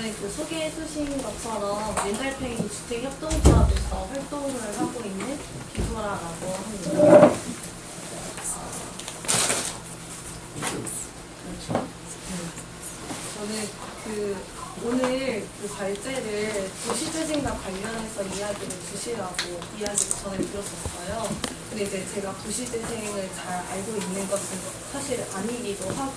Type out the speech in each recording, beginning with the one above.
저는 그 소개해주신 것처럼 민달팽이 주택협동조합에서 활동을 하고 있는 김소라라고 합니다. 저는 오늘 발제를 도시재생과 관련해서 이야기를 주시라고 이야기를 전에 들었었어요. 근데 이제 제가 도시재생을 잘 알고 있는 것은 사실 아니기도 하고,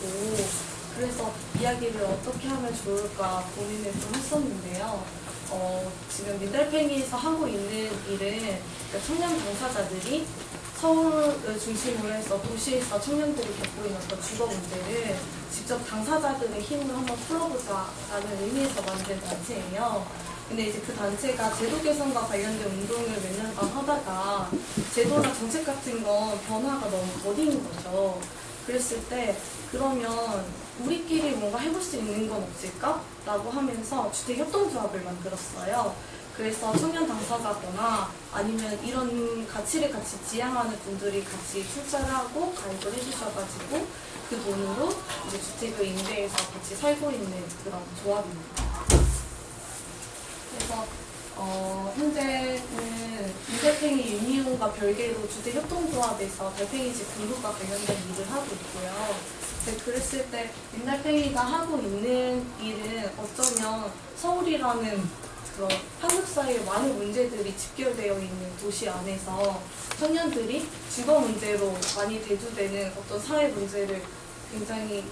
그래서 이야기를 어떻게 하면 좋을까 고민을 좀 했었는데요. 지금 민달팽이에서 하고 있는 일은 청년 당사자들이 서울을 중심으로 해서 도시에서 청년들이 겪고 있는 어떤 주거 문제를 직접 당사자들의 힘으로 한번 풀어보자라는 의미에서 만든 단체예요. 근데 이제 그 단체가 제도 개선과 관련된 운동을 몇 년간 하다가 제도나 정책 같은 건 변화가 너무 더딘 거죠. 그랬을 때 그러면 우리끼리 뭔가 해볼 수 있는 건 없을까? 라고 하면서 주택협동조합을 만들었어요. 그래서 청년 당사자거나 아니면 이런 가치를 같이 지향하는 분들이 같이 출자를 하고 가입을 해주셔가지고 그 돈으로 이제 주택을 임대해서 같이 살고 있는 그런 조합입니다. 그래서 현재는 민달팽이 유니온과 별개로 주택협동조합에서 달팽이집 등록과 관련된 일을 하고 있고요. 그랬을 때 민달팽이가 하고 있는 일은 어쩌면 서울이라는 그런 한국 사회의 많은 문제들이 집결되어 있는 도시 안에서 청년들이 주거 문제로 많이 대두되는 어떤 사회 문제를 굉장히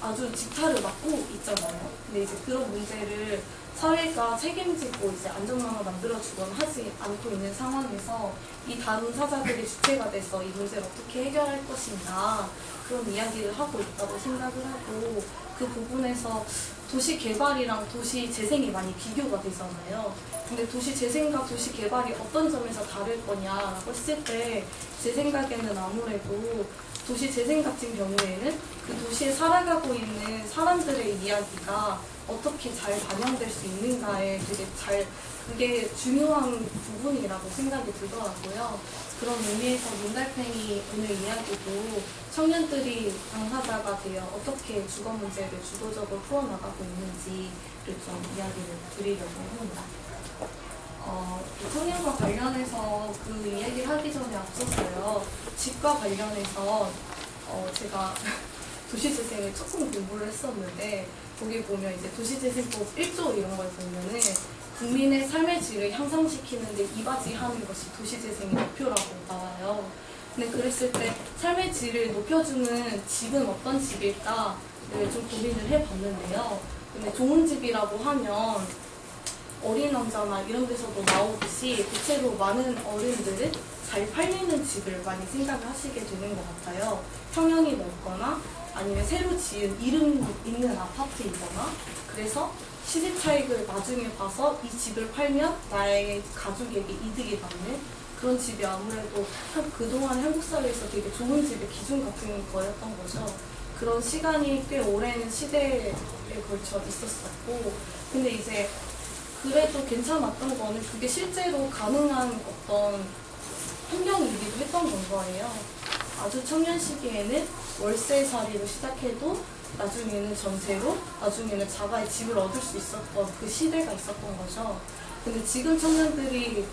아주 직타를 맡고 있잖아요. 근데 이제 그런 문제를 사회가 책임지고 이제 안전망을 만들어주거나 하지 않고 있는 상황에서 이 당사자들이 주체가 돼서 이 문제를 어떻게 해결할 것인가 그런 이야기를 하고 있다고 생각을 하고, 그 부분에서 도시 개발이랑 도시 재생이 많이 비교가 되잖아요. 근데 도시 재생과 도시 개발이 어떤 점에서 다를 거냐라고 했을 때 제 생각에는 아무래도 도시 재생 같은 경우에는 그 도시에 살아가고 있는 사람들의 이야기가 어떻게 잘 반영될 수 있는가에 되게 그게 중요한 부분이라고 생각이 들더라고요. 그런 의미에서 민달팽이 오늘 이야기도 청년들이 당사자가 되어 어떻게 주거 문제를 주도적으로 풀어나가고 있는지를 좀 이야기를 드리려고 합니다. 청년과 관련해서 그 이야기를 하기 전에 앞섰어요. 집과 관련해서 제가 도시재생을 조금 공부를 했었는데 거기 보면 이제 도시재생법 1조 이런 걸 보면은 국민의 삶의 질을 향상시키는데 이바지하는 것이 도시재생의 목표라고 나와요. 근데 그랬을 때 삶의 질을 높여주는 집은 어떤 집일까를 좀 고민을 해봤는데요. 근데 좋은 집이라고 하면 어린 왕자나 이런 데서도 나오듯이 대체로 많은 어른들은 잘 팔리는 집을 많이 생각을 하시게 되는 것 같아요. 평형이 넓거나 아니면 새로 지은 이름 있는 아파트이거나, 그래서 시세 차익을 나중에 봐서 이 집을 팔면 나의 가족에게 이득이 남는 그런 집이 아무래도 그동안 한국 사회에서 되게 좋은 집의 기준 같은 거였던 거죠. 그런 시간이 꽤 오랜 시대에 걸쳐 있었었고, 근데 이제 그래도 괜찮았던 거는 그게 실제로 가능한 어떤 환경이기도 했던 거예요. 아주 청년 시기에는 월세살이로 시작해도 나중에는 전세로, 나중에는 자가의 집을 얻을 수 있었던 그 시대가 있었던 거죠. 근데 지금 청년들이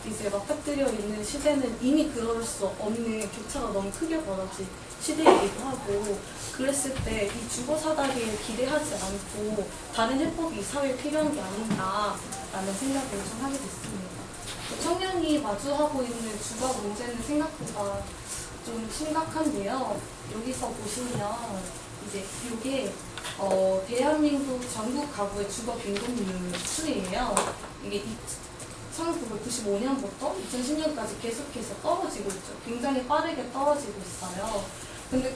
이제 맞닥뜨려 있는 시대는 이미 그럴 수 없는 격차가 너무 크게 벌어진 시대이기도 하고, 그랬을 때 이 주거 사다리에 기대하지 않고 다른 해법이 이 사회에 필요한 게 아닌가라는 생각을 좀 하게 됐습니다. 청년이 마주하고 있는 주거 문제는 생각보다 좀 심각한데요. 여기서 보시면 이제 이게 대한민국 전국 가구의 주거 빈곤율 추이예요. 이게 1995년부터 2010년까지 계속해서 떨어지고 있죠. 굉장히 빠르게 떨어지고 있어요. 근데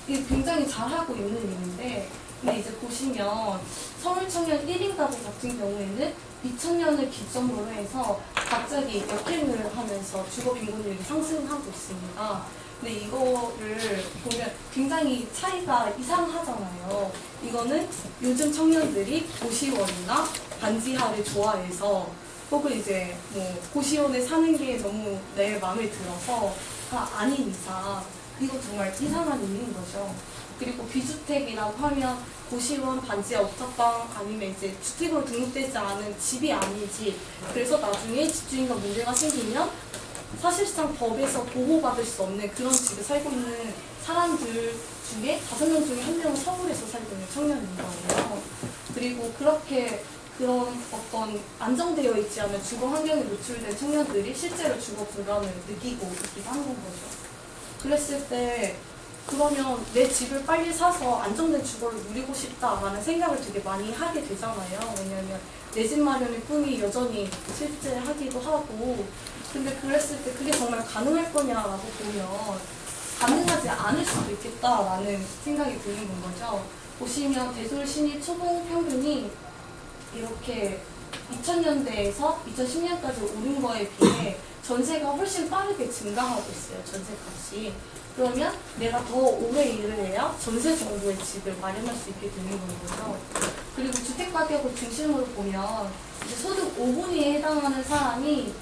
이게 굉장히 잘하고 있는 일인데, 근데 이제 보시면 서울 청년 1인 가구 같은 경우에는 2000년을 기점으로 해서 갑자기 역행을 하면서 주거 빈곤율이 상승하고 있습니다. 근데 이거를 보면 굉장히 차이가 이상하잖아요. 이거는 요즘 청년들이 고시원이나 반지하를 좋아해서, 혹은 이제 뭐 고시원에 사는 게 너무 내 마음에 들어서가 아닌 이상 이거 정말 이상한 일인 거죠. 그리고 비주택이라고 하면 고시원, 반지하, 옥탑방 아니면 이제 주택으로 등록되지 않은 집이 아니지. 그래서 나중에 집주인과 문제가 생기면 사실상 법에서 보호받을 수 없는 그런 집에 살고 있는 사람들 중에 5명 중에 1명은 서울에서 살고 있는 청년인 거예요. 그리고 그렇게 그런 어떤 안정되어 있지 않은 주거 환경에 노출된 청년들이 실제로 주거 불안을 느끼고 있기도 하는 거죠. 그랬을 때 그러면 내 집을 빨리 사서 안정된 주거를 누리고 싶다라는 생각을 되게 많이 하게 되잖아요. 왜냐하면 내 집 마련의 꿈이 여전히 실제하기도 하고, 근데 그랬을 때 그게 정말 가능할 거냐라고 보면 가능하지 않을 수도 있겠다라는 생각이 드는 건 거죠. 보시면 대솔 신입 초봉 평균이 이렇게 2000년대에서 2010년까지 오른 거에 비해 전세가 훨씬 빠르게 증가하고 있어요. 전세값이. 그러면 내가 더 오래 일을 해야 전세 정도의 집을 마련할 수 있게 되는 거고요. 그리고 주택 가격을 중심으로 보면 이제 소득 5분위에 해당하는 사람이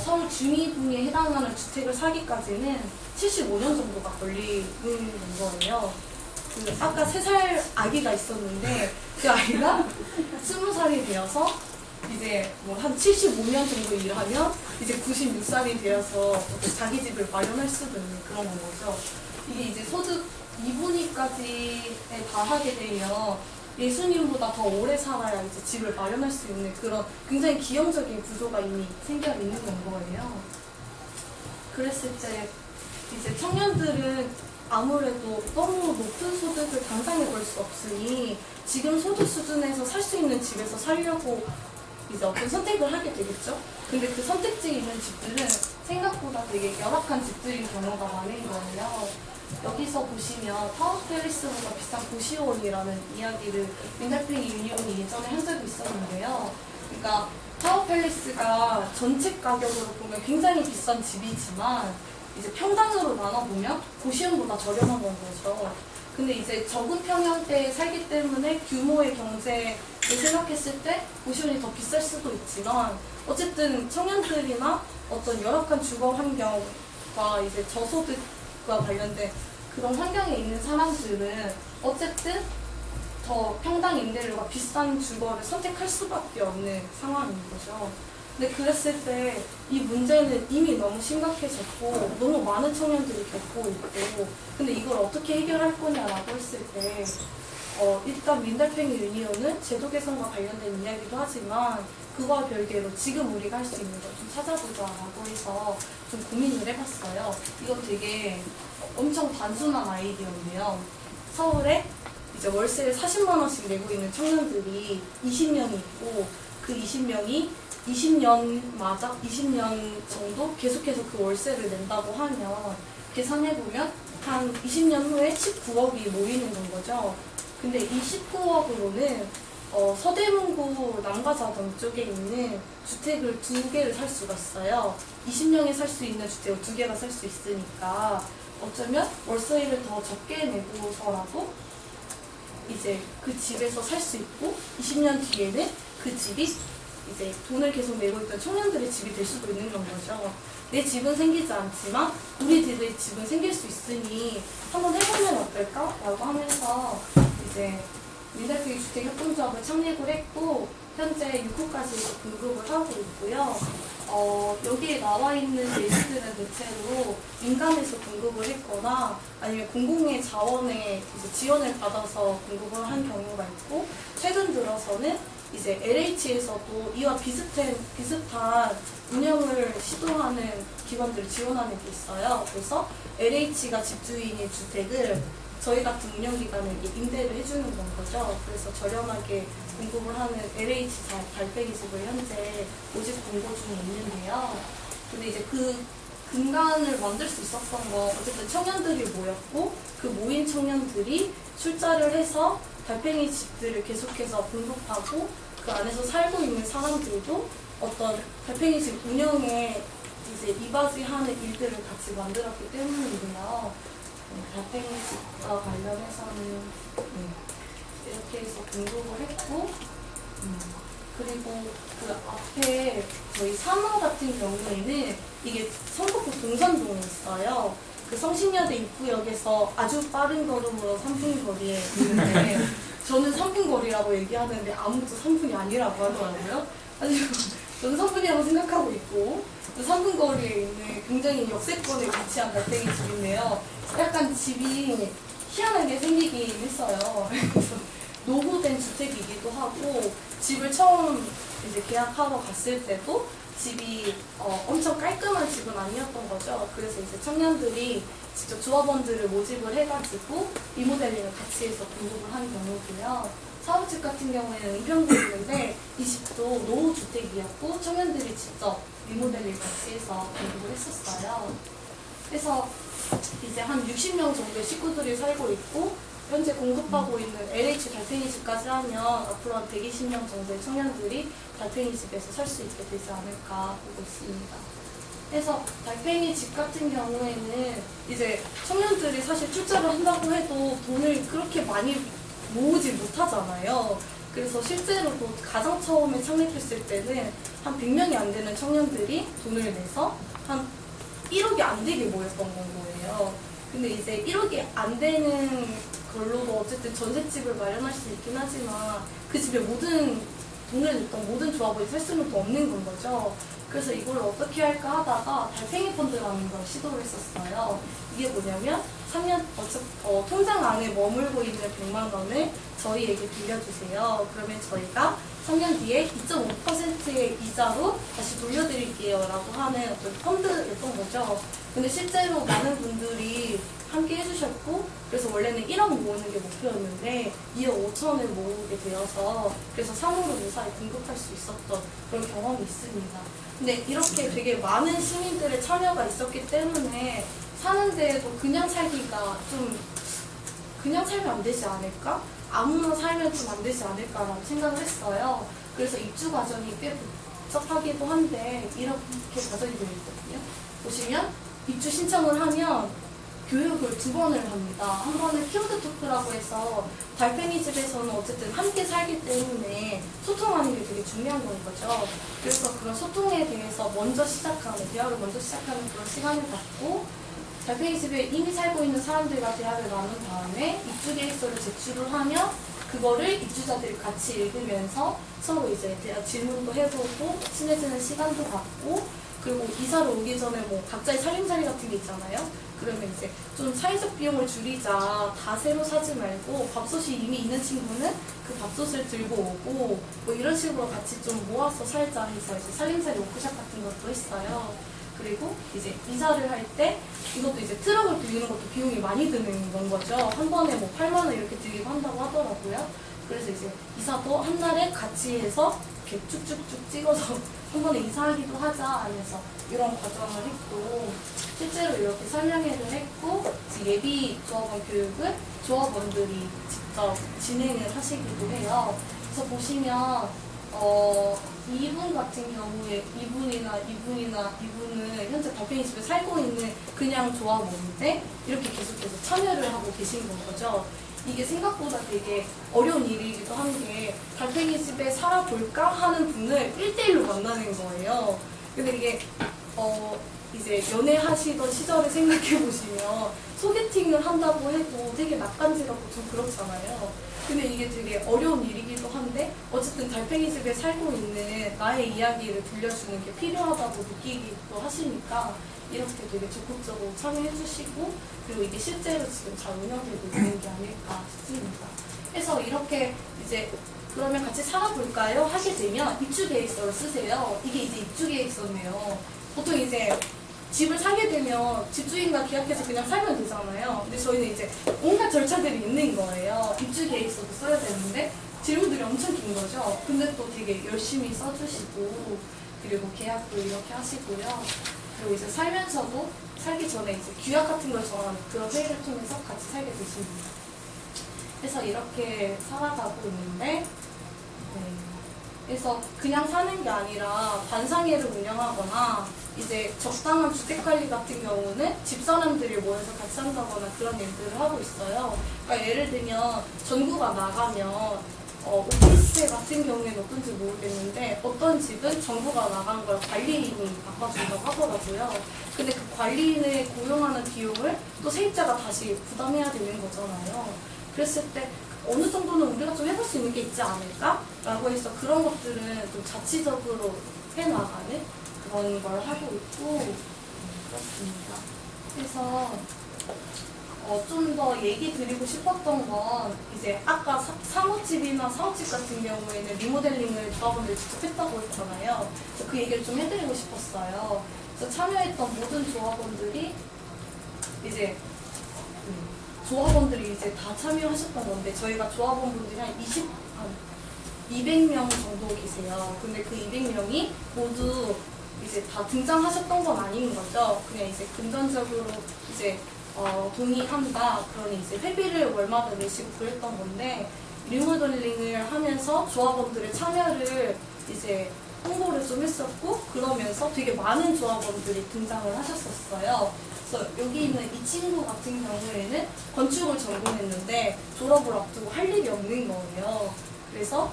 서울 중위분위에 해당하는 주택을 사기까지는 75년 정도가 걸리는 거예요. 그 아까 3살 아기가 있었는데 그 아이가 20살이 되어서 이제 뭐 한 75년 정도 일하면 이제 96살이 되어서 자기 집을 마련할 수도 있는 그런 거죠. 이게 이제 소득 2분위까지에 달하게 되면 예수님보다 더 오래 살아야 이제 집을 마련할 수 있는 그런 굉장히 기형적인 구조가 이미 생겨 있는 거예요. 그랬을 때 이제 청년들은 아무래도 너무 높은 소득을 당장에 벌 수 없으니 지금 소득 수준에서 살 수 있는 집에서 살려고 이제 어떤 선택을 하게 되겠죠. 근데 그 선택지에 있는 집들은 생각보다 되게 열악한 집들인 경우가 많은 거예요. 여기서 보시면 타워팰리스보다 비싼 고시원이라는 이야기를 민달팽이 유니온이 예전에 한 적이 있었는데요. 그러니까 타워팰리스가 전체 가격으로 보면 굉장히 비싼 집이지만 이제 평당으로 나눠보면 고시원보다 저렴한 건 거죠. 근데 이제 적은 평형대에 살기 때문에 규모의 경제를 생각했을 때 고시원이 더 비쌀 수도 있지만 어쨌든 청년들이나 어떤 열악한 주거 환경과 이제 저소득과 관련된 그런 환경에 있는 사람들은 어쨌든 더 평당 임대료가 비싼 주거를 선택할 수밖에 없는 상황인 거죠. 근데 그랬을 때 이 문제는 이미 너무 심각해졌고 너무 많은 청년들이 겪고 있고, 근데 이걸 어떻게 해결할 거냐라고 했을 때 일단 민달팽이 유니온은 제도 개선과 관련된 이야기도 하지만 그와 별개로 지금 우리가 할 수 있는 걸 좀 찾아보자라고 해서 좀 고민을 해봤어요. 이거 되게 엄청 단순한 아이디어인데요. 서울에 이제 월세를 40만 원씩 내고 있는 청년들이 20명이 있고 그 20명이 20년 정도 계속해서 그 월세를 낸다고 하면 계산해보면 한 20년 후에 19억이 모이는 건 거죠. 근데 이 19억으로는 서대문구 남가자동 쪽에 있는 주택을 2개를 살 수가 있어요. 20명이 살 수 있는 주택을 2개가 살 수 있으니까 어쩌면 월세를 더 적게 내고서라도 이제 그 집에서 살 수 있고 20년 뒤에는 그 집이 이제 돈을 계속 내고 있던 청년들의 집이 될 수도 있는 건 거죠. 내 집은 생기지 않지만 우리들의 집은 생길 수 있으니 한번 해보면 어떨까? 라고 하면서 이제 민달팽이 주택협동조합을 창립을 했고 현재 6호까지 공급을 하고 있고요. 여기에 나와 있는 리스트는 대체로 민간에서 공급을 했거나 아니면 공공의 자원에 이제 지원을 받아서 공급을 한 경우가 있고, 최근 들어서는 이제 LH에서도 이와 비슷한 운영을 시도하는 기관들을 지원하는 게 있어요. 그래서 LH가 집주인의 주택을 저희 같은 운영기관에게 임대를 해주는 건 거죠. 그래서 저렴하게 공급을 하는 LH 달팽이 집을 현재 모집 공고 중에 있는데요. 근데 이제 그 근간을 만들 수 있었던 건 어쨌든 청년들이 모였고 그 모인 청년들이 출자를 해서 달팽이 집들을 계속해서 공급하고 그 안에서 살고 있는 사람들도 어떤 달팽이 집 운영에 이제 이바지하는 일들을 같이 만들었기 때문인데요. 달팽이 집과 관련해서는 이렇게 해서 공급을 했고, 그리고 그 앞에 저희 3호 같은 경우에는 이게 성북구 동산동에 있어요. 그 성신여대 입구역에서 아주 빠른 걸음으로 3분 거리에 있는데 저는 3분 거리라고 얘기하는데 아무도 3분이 아니라고 하더라고요. 아니, 저는 3분이라고 생각하고 있고 3분 거리에 있는 굉장히 역세권에 위치한 달팽이 집인데요. 약간 집이 희한하게 생기긴 했어요. 그래서 노후된 주택이기도 하고 집을 처음 이제 계약하러 갔을 때도 집이 엄청 깔끔한 집은 아니었던 거죠. 그래서 이제 청년들이 직접 조합원들을 모집을 해가지고 리모델링을 같이 해서 공급을 한 경우고요. 사업집 같은 경우에는 은평구에 있는데 이 집도 노후주택이었고 청년들이 직접 리모델링 같이 해서 공급을 했었어요. 그래서 이제 한 60명 정도의 식구들이 살고 있고 현재 공급하고 있는 LH 달팽이 집까지 하면 앞으로 한 120명 정도의 청년들이 달팽이 집에서 살 수 있게 되지 않을까 보고 있습니다. 그래서 달팽이 집 같은 경우에는 이제 청년들이 사실 출자를 한다고 해도 돈을 그렇게 많이 모으지 못하잖아요. 그래서 실제로도 가장 처음에 창립했을 때는 한 100명이 안 되는 청년들이 돈을 내서 한 1억이 안 되게 모였던 거예요. 근데 이제 1억이 안 되는 걸로도 어쨌든 전셋집을 마련할 수 있긴 하지만 그 집에 모든 돈을 냈던 모든 조합원이 살 수는 또 없는 건 거죠. 그래서 이걸 어떻게 할까 하다가 달팽이 펀드라는 걸 시도를 했었어요. 이게 뭐냐면 3년 통장 안에 머물고 있는 100만 원을 저희에게 빌려주세요. 그러면 저희가 3년 뒤에 2.5%의 이자로 다시 돌려드릴게요 라고 하는 어떤 펀드였던 거죠. 근데 실제로 많은 분들이 함께 해주셨고 그래서 원래는 1억 모으는 게 목표였는데 2억 5천을 모으게 되어서 그래서 3으로 무사히 공급할 수 있었던 그런 경험이 있습니다. 근데 이렇게 되게 많은 시민들의 참여가 있었기 때문에 사는 데에도 그냥 살기가 좀 그냥 살면 안 되지 않을까? 아무나 살면 좀 안 되지 않을까라고 생각을 했어요. 그래서 입주 과정이 꽤 복잡하기도 한데 이렇게 과정이 되어 있거든요. 보시면 입주 신청을 하면 교육을 2번을 합니다. 한 번은 키워드 토크라고 해서 달팽이 집에서는 어쨌든 함께 살기 때문에 소통하는 게 되게 중요한 건 거죠. 그래서 그런 소통에 대해서 먼저 시작하는, 대화를 먼저 시작하는 그런 시간을 갖고 달팽이 집에 이미 살고 있는 사람들과 대화를 나눈 다음에 입주 계획서를 제출을 하면 그거를 입주자들이 같이 읽으면서 서로 이제 대화 질문도 해보고 친해지는 시간도 갖고 그리고 이사를 오기 전에 뭐 각자의 살림살이 같은 게 있잖아요. 그러면 이제 좀 사회적 비용을 줄이자. 다 새로 사지 말고 밥솥이 이미 있는 친구는 그 밥솥을 들고 오고 뭐 이런 식으로 같이 좀 모아서 살자 해서 이제 살림살이 워크숍 같은 것도 했어요. 그리고 이제 이사를 할 때 이것도 이제 트럭을 빌리는 것도 비용이 많이 드는 건 거죠. 한 번에 뭐 8만 원 이렇게 들기도 한다고 하더라고요. 그래서 이제 이사도 한 달에 같이 해서 이렇게 쭉쭉쭉 찍어서 한 번에 이사하기도 하자 하면서 이런 과정을 했고 실제로 이렇게 설명회를 했고 예비 조합원 교육을 조합원들이 직접 진행을 하시기도 해요. 그래서 보시면 이분 같은 경우에 이분은 현재 달팽이 집에 살고 있는 그냥 조합원인데 이렇게 계속해서 참여를 하고 계신 건 거죠. 이게 생각보다 되게 어려운 일이기도 한 게 달팽이 집에 살아볼까 하는 분을 1대1로 만나는 거예요. 근데 이게 이제 연애하시던 시절을 생각해 보시면 소개팅을 한다고 해도 되게 낯간지럽고 좀 그렇잖아요. 근데 이게 되게 어려운 일이기도 한데 어쨌든 달팽이 집에 살고 있는 나의 이야기를 들려주는 게 필요하다고 느끼기도 하시니까 이렇게 되게 적극적으로 참여해 주시고 그리고 이게 실제로 지금 잘 운영되고 있는 게 아닐까 싶습니다. 그래서 이렇게 이제 그러면 같이 살아볼까요? 하게 되면 입주 계획서를 쓰세요. 이게 이제 입주 계획서네요. 보통 이제 집을 사게 되면 집주인과 계약해서 그냥 살면 되잖아요. 근데 저희는 이제 온갖 절차들이 있는 거예요. 입주 계획서도 써야 되는데 질문들이 엄청 긴 거죠. 근데 또 되게 열심히 써주시고 그리고 계약도 이렇게 하시고요. 그리고 이제 살면서도 살기 전에 이제 규약 같은 걸 정하는 그런 회의를 통해서 같이 살게 되십니다. 그래서 이렇게 살아가고 있는데 그래서 그냥 사는 게 아니라 반상회를 운영하거나 이제 적당한 주택관리 같은 경우는 집사람들이 모여서 같이 한다거나 그런 일들을 하고 있어요. 그러니까 예를 들면 전구가 나가면 오피스 같은 경우에는 어떤지 모르겠는데 어떤 집은 정부가 나간 걸 관리인이 바꿔준다고 하더라고요. 근데 그 관리인을 고용하는 비용을 또 세입자가 다시 부담해야 되는 거잖아요. 그랬을 때 어느 정도는 우리가 좀 해볼 수 있는 게 있지 않을까? 라고 해서 그런 것들은 좀 자치적으로 해나가는 그런 걸 하고 있고 그렇습니다. 그래서 좀 더 얘기 드리고 싶었던 건 이제 아까 사무집이나 사업집 같은 경우에는 리모델링을 조합원들이 직접 했다고 했잖아요. 그래서 그 얘기를 좀 해드리고 싶었어요. 그래서 참여했던 모든 조합원들이 이제 조합원들이 이제 다 참여하셨던 건데 저희가 조합원분들이 한 200명 정도 계세요. 근데 그 200명이 모두 이제 다 등장하셨던 건 아닌 거죠. 그냥 이제 금전적으로 이제 동의한다. 그러니 이제 회비를 월마다 내시고 그랬던 건데 리모델링을 하면서 조합원들의 참여를 이제 홍보를 좀 했었고 그러면서 되게 많은 조합원들이 등장을 하셨었어요. 그래서 여기 있는 이 친구 같은 경우에는 건축을 전공했는데 졸업을 앞두고 할 일이 없는 거예요. 그래서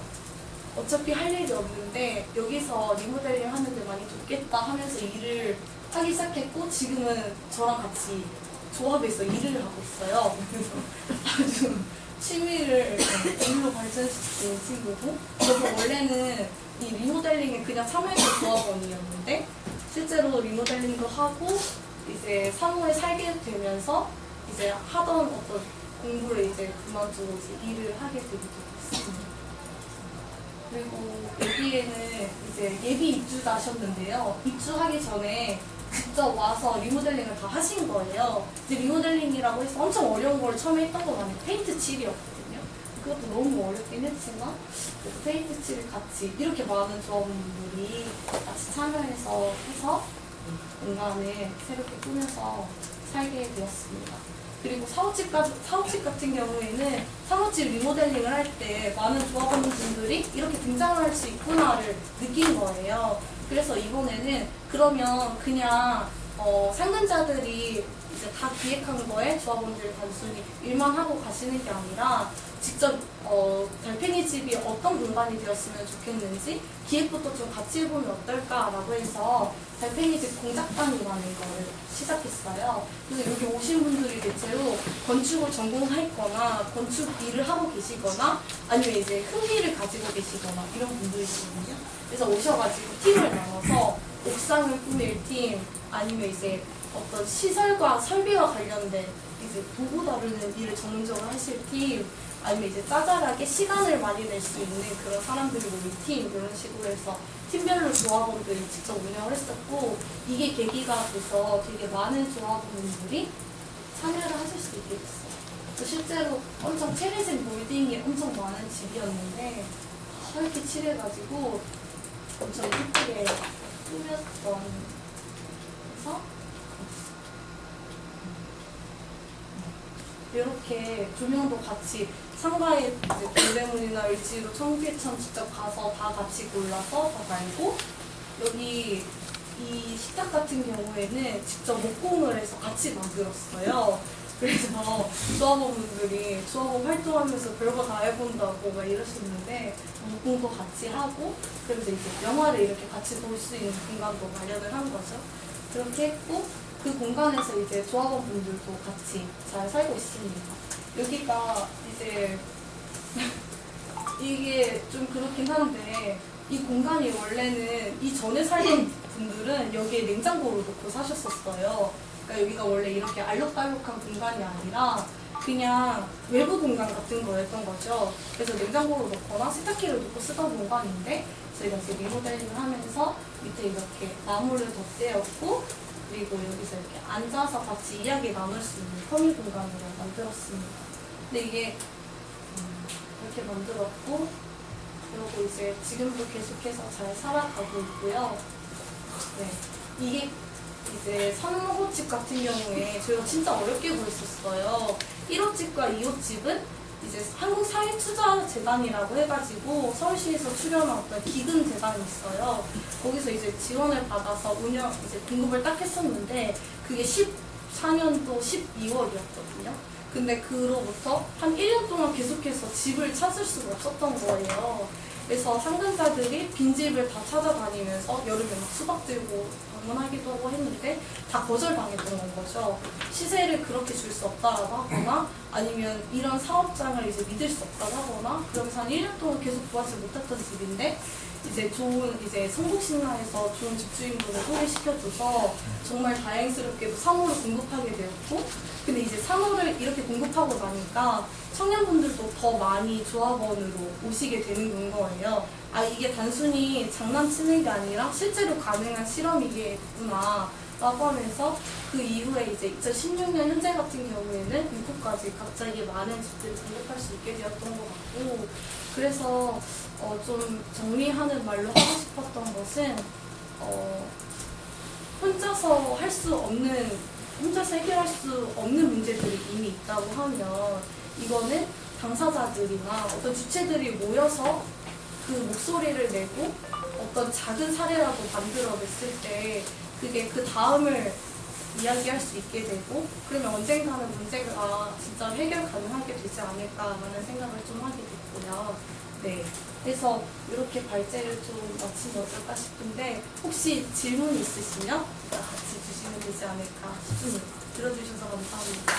어차피 할 일이 없는데 여기서 리모델링 하는데 많이 돕겠다 하면서 일을 하기 시작했고 지금은 저랑 같이 조합에서 일을 하고 있어요. 그래서 아주 취미를 일로 발전시킨 친구고 저도 원래는 이 리모델링에 그냥 참여했던 조합원이었는데 실제로 리모델링도 하고 이제 사무에 살게 되면서 이제 하던 어떤 공부를 이제 그만두고 이제 일을 하게 되기도 했습니다. 그리고 여기에는 이제 예비 입주자셨는데요. 입주하기 전에 직접 와서 리모델링을 다 하신 거예요. 이제 리모델링이라고 해서 엄청 어려운 걸 처음에 했던 건 아니고 페인트 칠이었거든요. 그것도 너무 어렵긴 했지만 페인트 칠을 같이 이렇게 많은 조합원들이 같이 참여해서 해서 공간을 새롭게 꾸며서 살게 되었습니다. 그리고 사업집 같은 경우에는 사무집 리모델링을 할 때 많은 조합원분들이 이렇게 등장할 수 있구나를 느낀 거예요. 그래서 이번에는 그러면 그냥 상근자들이 이제 다 기획한 거에 조합원들이 단순히 일만 하고 가시는 게 아니라 직접 달팽이 집이 어떤 공간이 되었으면 좋겠는지 기획부터 좀 같이 해보면 어떨까라고 해서 달팽이 집 공작단이라는 거를 시작했어요. 그래서 여기 오신 분들이 대체로 건축을 전공했거나 건축 일을 하고 계시거나 아니면 이제 흥미를 가지고 계시거나 이런 분들이거든요. 그래서 오셔가지고 팀을 나눠서 옥상을 꾸밀 팀 아니면 이제 어떤 시설과 설비와 관련된 이제 도구 다루는 일을 전문적으로 하실 팀 아니면 이제 짜잘하게 시간을 많이 낼 수 있는 그런 사람들이 모인 팀 이런 식으로 해서 팀별로 조합원들이 직접 운영을 했었고 이게 계기가 돼서 되게 많은 조합원들이 참여를 하실 수 있게 됐어요. 실제로 엄청 칠해진 몰딩이 엄청 많은 집이었는데 이렇게 칠해가지고 엄청 예쁘게 꾸몄던 그래서 이렇게 조명도 같이 상가에 동대문이나 을지로 청계천 직접 가서 다 같이 골라서 다 달고 여기 이 식탁 같은 경우에는 직접 목공을 해서 같이 만들었어요. 그래서 조합원분들이 조합원 활동하면서 별거 다 해본다고 막 이러시는데 목공도 같이 하고 그래서 이제 영화를 이렇게 같이 볼 수 있는 공간도 마련을 한 거죠. 그렇게 했고 그 공간에서 이제 조합원분들도 같이 잘 살고 있습니다. 여기가 이제 이게 좀 그렇긴 한데 이 공간이 원래는 이 전에 살던 분들은 여기에 냉장고를 놓고 사셨었어요. 그러니까 여기가 원래 이렇게 알록달록한 공간이 아니라 그냥 외부 공간 같은 거였던 거죠. 그래서 냉장고를 놓거나 세탁기를 놓고 쓰던 공간인데 저희가 이제 리모델링을 하면서 밑에 이렇게 나무를 덧대었고 그리고 여기서 이렇게 앉아서 같이 이야기 나눌 수 있는 커뮤 공간으로 만들었습니다. 근데 이게 이렇게 만들었고 그리고 이제 지금도 계속해서 잘 살아가고 있고요. 네, 이게 이제 3호집 같은 경우에 저희가 진짜 어렵게 구했었어요. 1호집과 2호집은 이제 한국사회투자재단이라고 해가지고 서울시에서 출연한 어떤 기금 재단이 있어요. 거기서 이제 지원을 받아서 이제 공급을 딱 했었는데 그게 14년도 12월이었거든요. 근데 그로부터 한 1년 동안 계속해서 집을 찾을 수가 없었던 거예요. 그래서 상담자들이 빈집을 다 찾아다니면서 여름에 막 수박 들고 방문하기도 하고 했는데 다 거절당했던 거죠. 시세를 그렇게 줄 수 없다라고 하거나 아니면 이런 사업장을 이제 믿을 수 없다고 하거나 그러면서 한 1년 동안 계속 구하지 못했던 집인데 이제 좋은 이제 성북신라에서 좋은 집주인분을 소개시켜줘서 정말 다행스럽게도 3호를 공급하게 되었고 근데 이제 3호를 이렇게 공급하고 나니까 청년분들도 더 많이 조합원으로 오시게 되는 거예요. 아 이게 단순히 장난치는 게 아니라 실제로 가능한 실험이겠구나 라고 하면서 그 이후에 이제 2016년 현재 같은 경우에는 6호까지 갑자기 많은 집들을 공급할 수 있게 되었던 것 같고 그래서 좀 정리하는 말로 하고 싶었던 것은 혼자서 할 수 없는 혼자서 해결할 수 없는 문제들이 이미 있다고 하면 이거는 당사자들이나 어떤 주체들이 모여서 그 목소리를 내고 어떤 작은 사례라도 만들어냈을 때 그게 그 다음을 이야기할 수 있게 되고 그러면 언젠가는 문제가 진짜 해결 가능하게 되지 않을까라는 생각을 좀 하게 됐고요. 네, 그래서 이렇게 발제를 좀 마치면 어떨까 싶은데 혹시 질문 있으시면 같이 주시면 되지 않을까 싶습니다. 들어주셔서 감사합니다.